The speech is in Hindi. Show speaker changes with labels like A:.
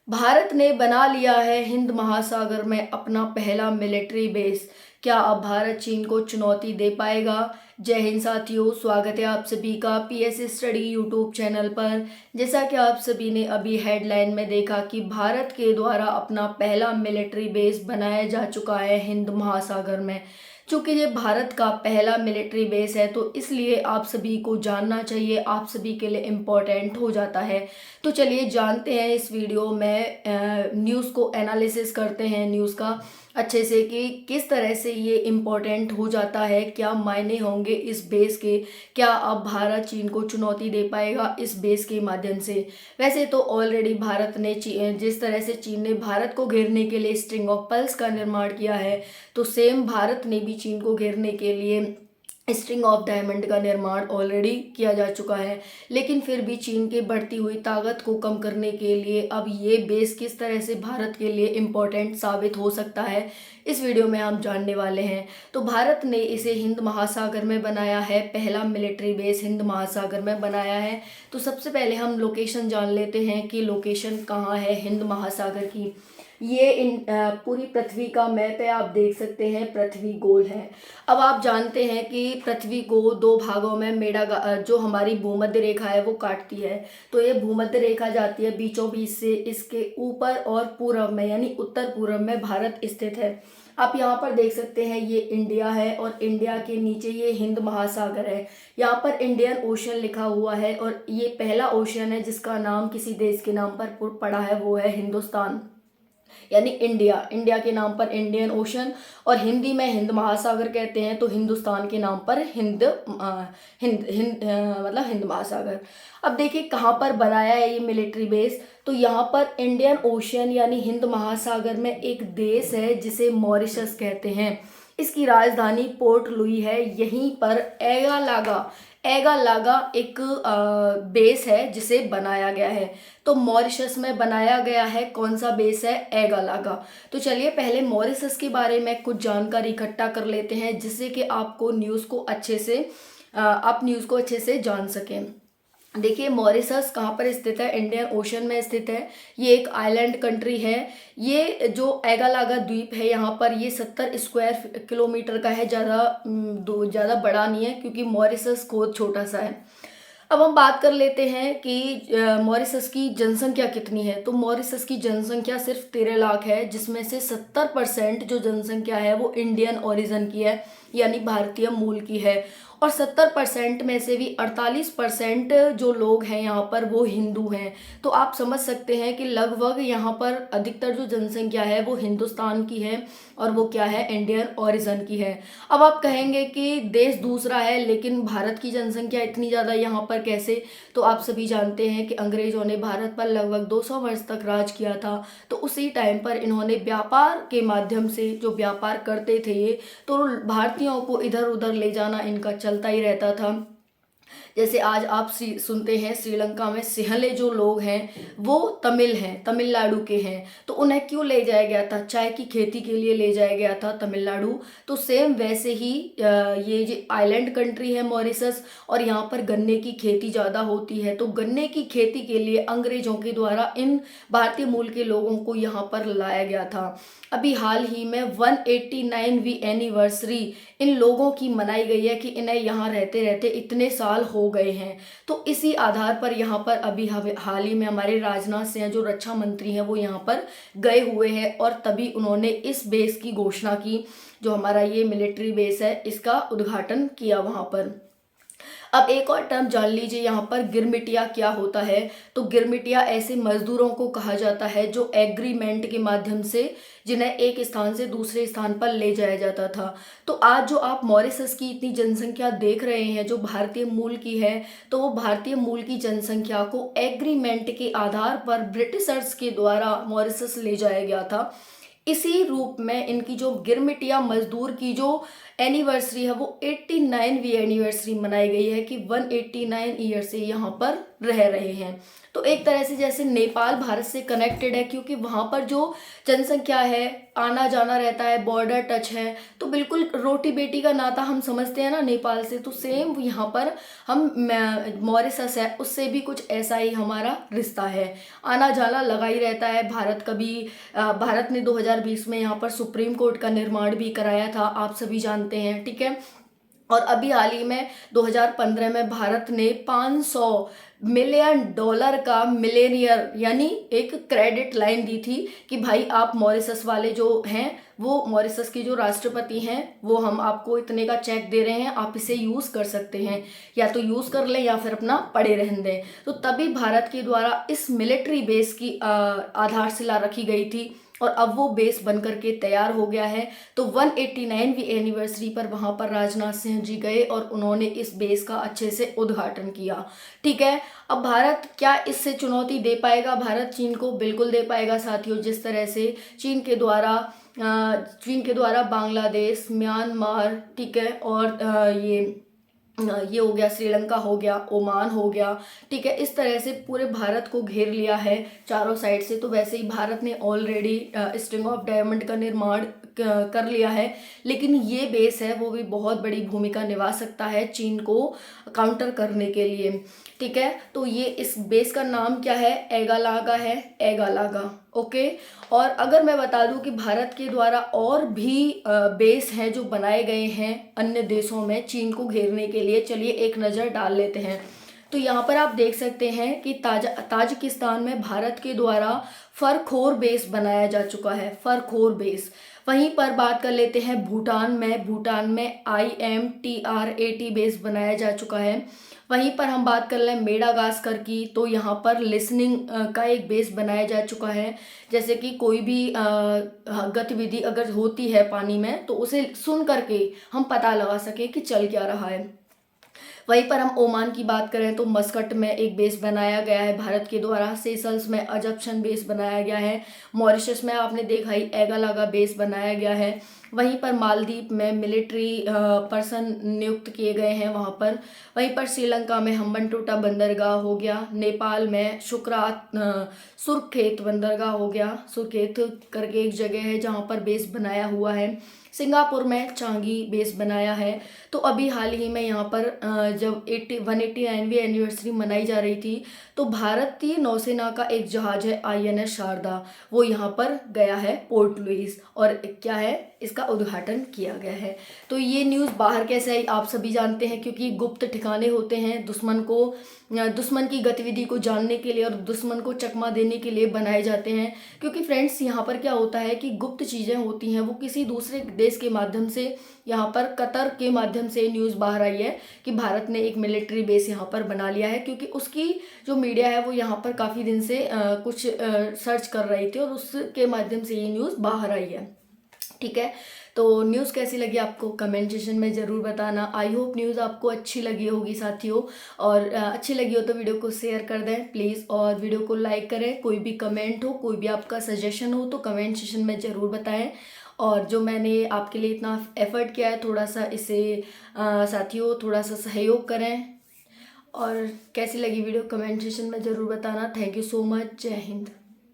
A: भारत ने बना लिया है हिंद महासागर में अपना पहला मिलिट्री बेस। क्या अब भारत चीन को चुनौती दे पाएगा? जय हिंद साथियों, स्वागत है आप सभी का पीएस स्टडी यूट्यूब चैनल पर। जैसा कि आप सभी ने अभी हेडलाइन में देखा कि भारत के द्वारा अपना पहला मिलिट्री बेस बनाया जा चुका है हिंद महासागर में। चूंकि ये भारत का पहला मिलिट्री बेस है तो इसलिए आप सभी को जानना चाहिए, आप सभी के लिए इम्पोर्टेंट हो जाता है। तो चलिए जानते हैं इस वीडियो में, न्यूज़ को एनालिसिस करते हैं न्यूज़ का अच्छे से कि किस तरह से ये इम्पोर्टेंट हो जाता है, क्या मायने होंगे इस बेस के, क्या अब भारत चीन को चुनौती दे पाएगा इस बेस के माध्यम से। वैसे तो ऑलरेडी भारत ने जिस तरह से चीन ने भारत को घेरने के लिए स्ट्रिंग ऑफ पर्ल्स का निर्माण किया है, तो सेम भारत ने भी चीन को घेरने के लिए स्ट्रिंग ऑफ डायमंड का निर्माण ऑलरेडी किया जा चुका है। लेकिन फिर भी चीन की बढ़ती हुई ताकत को कम करने के लिए अब ये बेस किस तरह से भारत के लिए इम्पोर्टेंट साबित हो सकता है, इस वीडियो में हम जानने वाले हैं। तो भारत ने इसे हिंद महासागर में बनाया है, पहला मिलिट्री बेस हिंद महासागर में बनाया है। तो सबसे पहले हम लोकेशन जान लेते हैं कि लोकेशन कहाँ है हिंद महासागर की। ये पूरी पृथ्वी का मैप है, आप देख सकते हैं पृथ्वी गोल है। अब आप जानते हैं कि पृथ्वी को दो भागों में जो हमारी भूमध्य रेखा है वो काटती है। तो ये भूमध्य रेखा जाती है बीचों बीच से, इसके ऊपर और पूर्व में यानी उत्तर पूर्व में भारत स्थित है। आप यहाँ पर देख सकते हैं ये इंडिया है और इंडिया के नीचे ये हिंद महासागर है। यहाँ पर इंडियन ओशन लिखा हुआ है और ये पहला ओशन है जिसका नाम किसी देश के नाम पर पड़ा है, वो है हिंदुस्तान यानी इंडिया। इंडिया के नाम पर इंडियन ओशन और हिंदी में हिंद महासागर कहते हैं, तो हिंदुस्तान के नाम पर मतलब हिंद महासागर। अब देखिए कहाँ पर बनाया है ये मिलिट्री बेस। तो यहाँ पर इंडियन ओशन यानी हिंद महासागर में एक देश है जिसे मॉरिशस कहते हैं। इसकी राजधानी पोर्ट लुई है। यहीं पर एगालागा एक बेस है जिसे बनाया गया है। तो मॉरिशस में बनाया गया है। कौन सा बेस है? एगालागा। तो चलिए पहले मॉरिशस के बारे में कुछ जानकारी इकट्ठा कर लेते हैं जिससे कि आप न्यूज़ को अच्छे से जान सकें। देखिए मॉरिशस कहाँ पर स्थित है? इंडियन ओशन में स्थित है। ये एक आइलैंड कंट्री है। ये जो एगालागा द्वीप है यहाँ पर ये 70 स्क्वायर किलोमीटर का है, ज़्यादा बड़ा नहीं है क्योंकि मॉरिशस खुद छोटा सा है। अब हम बात कर लेते हैं कि मॉरिशस की जनसंख्या कितनी है। तो मॉरिशस की जनसंख्या सिर्फ 13 लाख है, जिसमें से 70% जो जनसंख्या है वो इंडियन ओरिजिन की है यानी भारतीय मूल की है। और 70% में से भी 48% जो लोग हैं यहाँ पर वो हिंदू हैं। तो आप समझ सकते हैं कि लगभग यहाँ पर अधिकतर जो जनसंख्या है वो हिंदुस्तान की है और वो क्या है? इंडियन ओरिजिन की है। अब आप कहेंगे कि देश दूसरा है लेकिन भारत की जनसंख्या इतनी ज़्यादा यहाँ पर कैसे? तो आप सभी जानते हैं कि अंग्रेजों ने भारत पर लगभग 200 वर्ष तक राज किया था। तो उसी टाइम पर इन्होंने व्यापार के माध्यम से जो व्यापार करते थे ये, तो भारतीयों को इधर उधर ले जाना इनका चलता ही रहता था। जैसे आज आप सुनते हैं श्रीलंका में सिंहले जो लोग हैं वो तमिल हैं, तमिलनाडु के हैं। तो उन्हें क्यों ले जाया गया था? चाय की खेती के लिए ले जाया गया था तमिलनाडु। तो सेम वैसे ही ये जो आइलैंड कंट्री है मॉरिशस और यहाँ पर गन्ने की खेती ज़्यादा होती है। तो गन्ने की खेती के लिए अंग्रेजों के द्वारा इन भारतीय मूल के लोगों को यहाँ पर लाया गया था। अभी हाल ही में 189वीं एनिवर्सरी इन लोगों की मनाई गई है कि इन्हें यहाँ रहते रहते इतने साल हो गए हैं। तो इसी आधार पर यहाँ पर अभी हाल ही में हमारे राजनाथ सिंह जो रक्षा मंत्री हैं वो यहाँ पर गए हुए हैं और तभी उन्होंने इस बेस की घोषणा की, जो हमारा ये मिलिट्री बेस है इसका उद्घाटन किया वहाँ पर। अब एक और टर्म जान लीजिए यहाँ पर, गिरमिटिया क्या होता है? तो गिरमिटिया ऐसे मजदूरों को कहा जाता है जो एग्रीमेंट के माध्यम से जिन्हें एक स्थान से दूसरे स्थान पर ले जाया जाता था। तो आज जो आप मॉरिशस की इतनी जनसंख्या देख रहे हैं जो भारतीय मूल की है, तो वो भारतीय मूल की जनसंख्या को एग्रीमेंट के आधार पर ब्रिटिशर्स के द्वारा मॉरिशस ले जाया गया था। इसी रूप में इनकी जो गिरमिटिया मजदूर की जो एनिवर्सरी है वो 89वीं एनिवर्सरी मनाई गई है कि 189 ईयर से यहाँ पर रह रहे हैं। तो एक तरह से जैसे नेपाल भारत से कनेक्टेड है, क्योंकि वहाँ पर जो जनसंख्या है, आना जाना रहता है, बॉर्डर टच है, तो बिल्कुल रोटी बेटी का नाता हम समझते हैं ना नेपाल से, तो सेम यहाँ पर हम मॉरिशस है उससे भी कुछ ऐसा ही हमारा रिश्ता है, आना जाना लगा ही रहता है। भारत ने 2020 में यहाँ पर सुप्रीम कोर्ट का निर्माण भी कराया था, आप सभी जानते हैं, ठीक है। और अभी हाल ही में 2015 में भारत ने 500 मिलियन डॉलर का मिलेनियर यानी एक क्रेडिट लाइन दी थी कि भाई आप मॉरिशस वाले जो हैं, वो मॉरिशस की जो राष्ट्रपति हैं, वो हम आपको इतने का चेक दे रहे हैं, आप इसे यूज़ कर सकते हैं, या तो यूज़ कर लें या फिर अपना पड़े रहने दें। तो तभी भारत के द्वारा इस मिलिट्री बेस की आधारशिला रखी गई थी और अब वो बेस बन करके तैयार हो गया है। तो 189वीं एनिवर्सरी पर वहाँ पर राजनाथ सिंह जी गए और उन्होंने इस बेस का अच्छे से उद्घाटन किया, ठीक है। अब भारत क्या इससे चुनौती दे पाएगा? भारत चीन को बिल्कुल दे पाएगा साथियों। जिस तरह से चीन के द्वारा बांग्लादेश, म्यांमार, ठीक है, और ये हो गया, श्रीलंका हो गया, ओमान हो गया, ठीक है, इस तरह से पूरे भारत को घेर लिया है चारों साइड से। तो वैसे ही भारत ने ऑलरेडी स्ट्रिंग ऑफ डायमंड का निर्माण कर लिया है, लेकिन ये बेस है वो भी बहुत बड़ी भूमिका निभा सकता है चीन को काउंटर करने के लिए, ठीक है। तो ये इस बेस का नाम क्या है? एगालागा है, एगालागा, ओके। और अगर मैं बता दूं कि भारत के द्वारा और भी बेस हैं जो बनाए गए हैं अन्य देशों में चीन को घेरने के लिए, चलिए एक नज़र डाल लेते हैं। तो यहाँ पर आप देख सकते हैं कि ताजिकिस्तान में भारत के द्वारा फरखोर बेस बनाया जा चुका है, फरखोर बेस। वहीं पर बात कर लेते हैं भूटान में IMTRAT बेस बनाया जा चुका है। वहीं पर हम बात कर लें मेडागास्कर की, तो यहाँ पर लिसनिंग का एक बेस बनाया जा चुका है, जैसे कि कोई भी गतिविधि अगर होती है पानी में तो उसे सुन करके हम पता लगा सके कि चल क्या रहा है। वहीं पर हम ओमान की बात करें तो मस्कट में एक बेस बनाया गया है भारत के द्वारा, सेशल्स में अजप्शन बेस बनाया गया है, मॉरिशस में आपने देखा ही एगालागा बेस बनाया गया है। वहीं पर मालदीव में मिलिट्री पर्सन नियुक्त किए गए हैं वहाँ पर। वहीं पर श्रीलंका में हम्बनटोटा बंदरगाह हो गया, नेपाल में सुरखेत बंदरगाह हो गया, सुरखेत करके एक जगह है जहाँ पर बेस बनाया हुआ है। सिंगापुर में चांगी बेस बनाया है। तो अभी हाल ही में यहाँ पर जब 189वीं एनिवर्सरी मनाई जा रही थी तो भारतीय नौसेना का एक जहाज है INS शारदा, वो यहाँ पर गया है पोर्ट लुइस, और क्या है, इसका उद्घाटन किया गया है। तो ये न्यूज़ बाहर कैसे आई आप सभी जानते हैं, क्योंकि गुप्त ठिकाने होते हैं दुश्मन की गतिविधि को जानने के लिए और दुश्मन को चकमा देने के लिए बनाए जाते हैं। क्योंकि फ्रेंड्स यहाँ पर क्या होता है कि गुप्त चीज़ें होती हैं वो किसी दूसरे देश के माध्यम से, यहाँ पर कतर के माध्यम से न्यूज़ बाहर आई है कि भारत ने एक मिलिट्री बेस यहाँ पर बना लिया है, क्योंकि उसकी जो मीडिया है वो यहाँ पर काफ़ी दिन से कुछ सर्च कर रही थी और उसके माध्यम से ये न्यूज़ बाहर आई है, ठीक है। तो न्यूज़ कैसी लगी आपको कमेंट सेक्शन में ज़रूर बताना। आई होप न्यूज़ आपको अच्छी लगी होगी साथियों, और अच्छी लगी हो तो वीडियो को शेयर कर दें प्लीज़, और वीडियो को लाइक करें। कोई भी कमेंट हो, कोई भी आपका सजेशन हो तो कमेंट सेक्शन में ज़रूर बताएं। और जो मैंने आपके लिए इतना एफर्ट किया है, थोड़ा सा इसे साथियों थोड़ा सा सहयोग करें। और कैसी लगी वीडियो कमेंट सेक्शन में ज़रूर बताना। थैंक यू सो मच, जय हिंद।